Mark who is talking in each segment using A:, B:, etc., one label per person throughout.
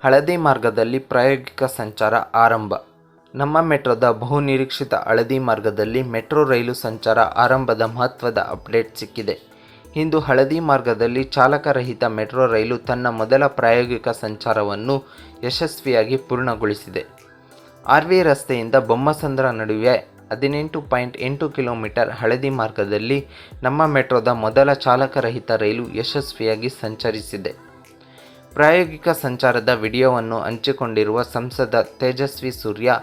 A: ಹಳದಿ ಮಾರ್ಗದಲ್ಲಿ ಪ್ರಾಯೋಗಿಕ ಸಂಚಾರ ಆರಂಭ. ನಮ್ಮ ಮೆಟ್ರೋದ ಬಹುನಿರೀಕ್ಷಿತ ಹಳದಿ ಮಾರ್ಗದಲ್ಲಿ ಮೆಟ್ರೋ ರೈಲು ಸಂಚಾರ ಆರಂಭದ ಮಹತ್ವದ ಅಪ್ಡೇಟ್ ಸಿಕ್ಕಿದೆ. ಇಂದು ಹಳದಿ ಮಾರ್ಗದಲ್ಲಿ ಚಾಲಕರಹಿತ ಮೆಟ್ರೋ ರೈಲು ತನ್ನ ಮೊದಲ ಪ್ರಾಯೋಗಿಕ ಸಂಚಾರವನ್ನು ಯಶಸ್ವಿಯಾಗಿ ಪೂರ್ಣಗೊಳಿಸಿದೆ. ಆರ್ವಿ ರಸ್ತೆಯಿಂದ ಬೊಮ್ಮಸಂದ್ರ ನಡುವೆ 18.8 ಕಿಲೋಮೀಟರ್ ಹಳದಿ ಮಾರ್ಗದಲ್ಲಿ ನಮ್ಮ ಮೆಟ್ರೋದ ಮೊದಲ ಚಾಲಕರಹಿತ ರೈಲು ಯಶಸ್ವಿಯಾಗಿ ಸಂಚರಿಸಿದೆ. ಪ್ರಾಯೋಗಿಕ ಸಂಚಾರದ ವಿಡಿಯೋವನ್ನು ಹಂಚಿಕೊಂಡಿರುವ ಸಂಸದ ತೇಜಸ್ವಿ ಸೂರ್ಯ,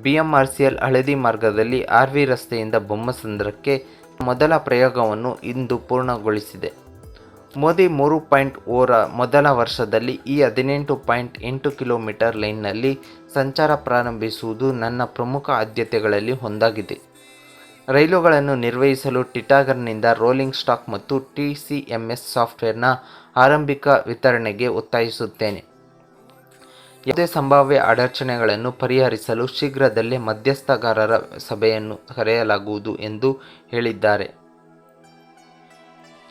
A: BMRCL ಹಳದಿ ಮಾರ್ಗದಲ್ಲಿ ಆರ್ವಿ ರಸ್ತೆಯಿಂದ ಬೊಮ್ಮಸಂದ್ರಕ್ಕೆ ಮೊದಲ ಪ್ರಯೋಗವನ್ನು ಇಂದು ಪೂರ್ಣಗೊಳಿಸಿದೆ. ಮೋದಿ 3.0ರ ಮೊದಲ ವರ್ಷದಲ್ಲಿ ಈ 18.8 ಕಿಲೋಮೀಟರ್ ಲೈನ್ನಲ್ಲಿ ಸಂಚಾರ ಪ್ರಾರಂಭಿಸುವುದು ನನ್ನ ಪ್ರಮುಖ ಆದ್ಯತೆಗಳಲ್ಲಿ ಒಂದಾಗಿದೆ. ರೈಲುಗಳನ್ನು ನಿರ್ವಹಿಸಲು ಟಿಟಾಗರ್ನಿಂದ ರೋಲಿಂಗ್ ಸ್ಟಾಕ್ ಮತ್ತು TCMS ಸಾಫ್ಟ್ವೇರ್ನ ಆರಂಭಿಕ ವಿತರಣೆಗೆ ಒತ್ತಾಯಿಸುತ್ತೇನೆ. ಯಾವುದೇ ಸಂಭಾವ್ಯ ಅಡಚಣೆಗಳನ್ನು ಪರಿಹರಿಸಲು ಶೀಘ್ರದಲ್ಲೇ ಮಧ್ಯಸ್ಥಗಾರರ ಸಭೆಯನ್ನು ಕರೆಯಲಾಗುವುದು ಎಂದು ಹೇಳಿದ್ದಾರೆ.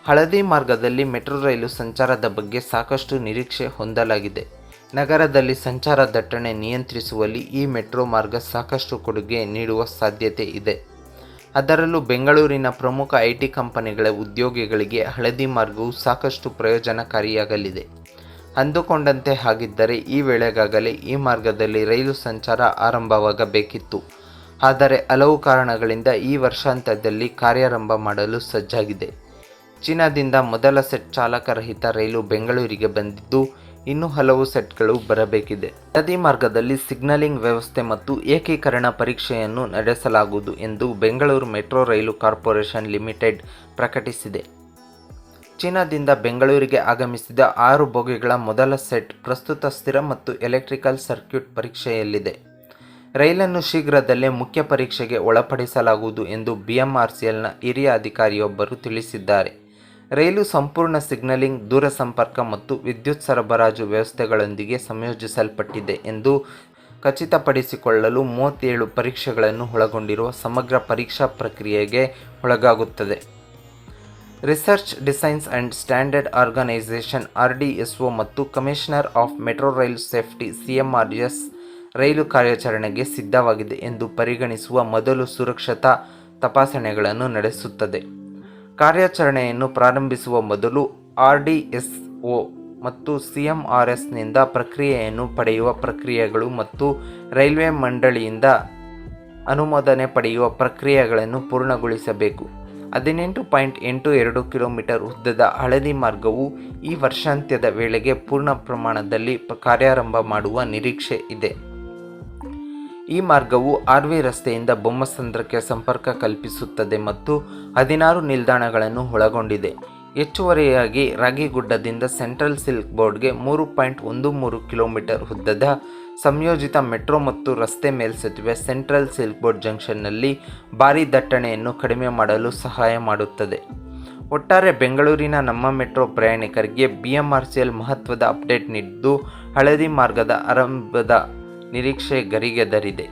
A: ಹಳದಿ ಮಾರ್ಗದಲ್ಲಿ ಮೆಟ್ರೋ ರೈಲು ಸಂಚಾರದ ಬಗ್ಗೆ ಸಾಕಷ್ಟು ನಿರೀಕ್ಷೆ ಹೊಂದಲಾಗಿದೆ. ನಗರದಲ್ಲಿ ಸಂಚಾರ ದಟ್ಟಣೆ ನಿಯಂತ್ರಿಸುವಲ್ಲಿ ಈ ಮೆಟ್ರೋ ಮಾರ್ಗ ಸಾಕಷ್ಟು ಕೊಡುಗೆ ನೀಡುವ ಸಾಧ್ಯತೆ ಇದೆ. ಅದರಲ್ಲೂ ಬೆಂಗಳೂರಿನ ಪ್ರಮುಖ IT ಕಂಪನಿಗಳ ಉದ್ಯೋಗಿಗಳಿಗೆ ಹಳದಿ ಮಾರ್ಗವು ಸಾಕಷ್ಟು ಪ್ರಯೋಜನಕಾರಿಯಾಗಲಿದೆ. ಅಂದುಕೊಂಡಂತೆ ಆಗಿದ್ದರೆ ಈ ವೇಳೆಗಾಗಲೇ ಈ ಮಾರ್ಗದಲ್ಲಿ ರೈಲು ಸಂಚಾರ ಆರಂಭವಾಗಬೇಕಿತ್ತು. ಆದರೆ ಹಲವು ಕಾರಣಗಳಿಂದ ಈ ವರ್ಷಾಂತ್ಯದಲ್ಲಿ ಕಾರ್ಯಾರಂಭ ಮಾಡಲು ಸಜ್ಜಾಗಿದೆ. ಚೀನಾದಿಂದ ಮೊದಲ ಸೆಟ್ ಚಾಲಕರಹಿತ ರೈಲು ಬೆಂಗಳೂರಿಗೆ ಬಂದಿದ್ದು, ಇನ್ನೂ ಹಲವು ಸೆಟ್ಗಳು ಬರಬೇಕಿದೆ. ಹಳದಿ ಮಾರ್ಗದಲ್ಲಿ ಸಿಗ್ನಲಿಂಗ್ ವ್ಯವಸ್ಥೆ ಮತ್ತು ಏಕೀಕರಣ ಪರೀಕ್ಷೆಯನ್ನು ನಡೆಸಲಾಗುವುದು ಎಂದು ಬೆಂಗಳೂರು ಮೆಟ್ರೋ ರೈಲು ಕಾರ್ಪೊರೇಷನ್ ಲಿಮಿಟೆಡ್ ಪ್ರಕಟಿಸಿದೆ. ಚೀನಾದಿಂದ ಬೆಂಗಳೂರಿಗೆ ಆಗಮಿಸಿದ 6 ಬೋಗಿಗಳ ಮೊದಲ ಸೆಟ್ ಪ್ರಸ್ತುತ ಸ್ಥಿರ ಮತ್ತು ಎಲೆಕ್ಟ್ರಿಕಲ್ ಸರ್ಕ್ಯೂಟ್ ಪರೀಕ್ಷೆಯಲ್ಲಿದೆ. ರೈಲನ್ನು ಶೀಘ್ರದಲ್ಲೇ ಮುಖ್ಯ ಪರೀಕ್ಷೆಗೆ ಒಳಪಡಿಸಲಾಗುವುದು ಎಂದು BMRCLನ ಹಿರಿಯ ಅಧಿಕಾರಿಯೊಬ್ಬರು ತಿಳಿಸಿದ್ದಾರೆ. ರೈಲು ಸಂಪೂರ್ಣ ಸಿಗ್ನಲಿಂಗ್, ದೂರಸಂಪರ್ಕ ಮತ್ತು ವಿದ್ಯುತ್ ಸರಬರಾಜು ವ್ಯವಸ್ಥೆಗಳೊಂದಿಗೆ ಸಂಯೋಜಿಸಲ್ಪಟ್ಟಿದೆ ಎಂದು ಖಚಿತಪಡಿಸಿಕೊಳ್ಳಲು 37 ಪರೀಕ್ಷೆಗಳನ್ನು ಒಳಗೊಂಡಿರುವ ಸಮಗ್ರ ಪರೀಕ್ಷಾ ಪ್ರಕ್ರಿಯೆಗೆ ಒಳಗಾಗುತ್ತದೆ. Research, designs and standard organisation RDSO ಮತ್ತು commissioner of metro rail safety CMRS rail ಕಾರ್ಯಾಚರಣೆಗೆ ಸಿದ್ಧವಾಗಿದೆ ಎಂದು ಪರಿಗಣಿಸುವ ಮೊದಲು ಸುರಕ್ಷತಾ ತಪಾಸಣೆಗಳನ್ನು ನಡೆಸುತ್ತದೆ. ಕಾರ್ಯಾಚರಣೆಯನ್ನು ಪ್ರಾರಂಭಿಸುವ ಮೊದಲು RDSO ಮತ್ತು CMRSನಿಂದ ಪ್ರಕ್ರಿಯೆಯನ್ನು ಪಡೆಯುವ ಪ್ರಕ್ರಿಯೆಗಳು ಮತ್ತು ರೈಲ್ವೆ ಮಂಡಳಿಯಿಂದ ಅನುಮೋದನೆ ಪಡೆಯುವ ಪ್ರಕ್ರಿಯೆಗಳನ್ನು ಪೂರ್ಣಗೊಳಿಸಬೇಕು. 18.82 ಕಿಲೋಮೀಟರ್ ಉದ್ದದ ಹಳದಿ ಮಾರ್ಗವು ಈ ವರ್ಷಾಂತ್ಯದ ವೇಳೆಗೆ ಪೂರ್ಣ ಪ್ರಮಾಣದಲ್ಲಿ ಕಾರ್ಯಾರಂಭ ಮಾಡುವ ನಿರೀಕ್ಷೆ ಇದೆ. ಈ ಮಾರ್ಗವು ಆರ್ವಿ ರಸ್ತೆಯಿಂದ ಬೊಮ್ಮಸಂದ್ರಕ್ಕೆ ಸಂಪರ್ಕ ಕಲ್ಪಿಸುತ್ತದೆ ಮತ್ತು 16 ನಿಲ್ದಾಣಗಳನ್ನು ಒಳಗೊಂಡಿದೆ. ಹೆಚ್ಚುವರಿಯಾಗಿ ರಾಗಿಗುಡ್ಡದಿಂದ ಸೆಂಟ್ರಲ್ ಸಿಲ್ಕ್ ಬೋರ್ಡ್ಗೆ 3.13 ಕಿಲೋಮೀಟರ್ ಉದ್ದದ ಸಂಯೋಜಿತ ಮೆಟ್ರೋ ಮತ್ತು ರಸ್ತೆ ಮೇಲ್ಸೇತುವೆ ಸೆಂಟ್ರಲ್ ಸಿಲ್ಕ್ ಬೋರ್ಡ್ ಜಂಕ್ಷನ್ನಲ್ಲಿ ಭಾರೀ ದಟ್ಟಣೆಯನ್ನು ಕಡಿಮೆ ಮಾಡಲು ಸಹಾಯ ಮಾಡುತ್ತದೆ. ಒಟ್ಟಾರೆ ಬೆಂಗಳೂರಿನ ನಮ್ಮ ಮೆಟ್ರೋ ಪ್ರಯಾಣಿಕರಿಗೆ BMRCL ಮಹತ್ವದ ಅಪ್ಡೇಟ್ ನೀಡಿದ್ದು, ಹಳದಿ ಮಾರ್ಗದ ಆರಂಭದ ನಿರೀಕ್ಷೆ ಗರಿಗೆದರಿದೆ.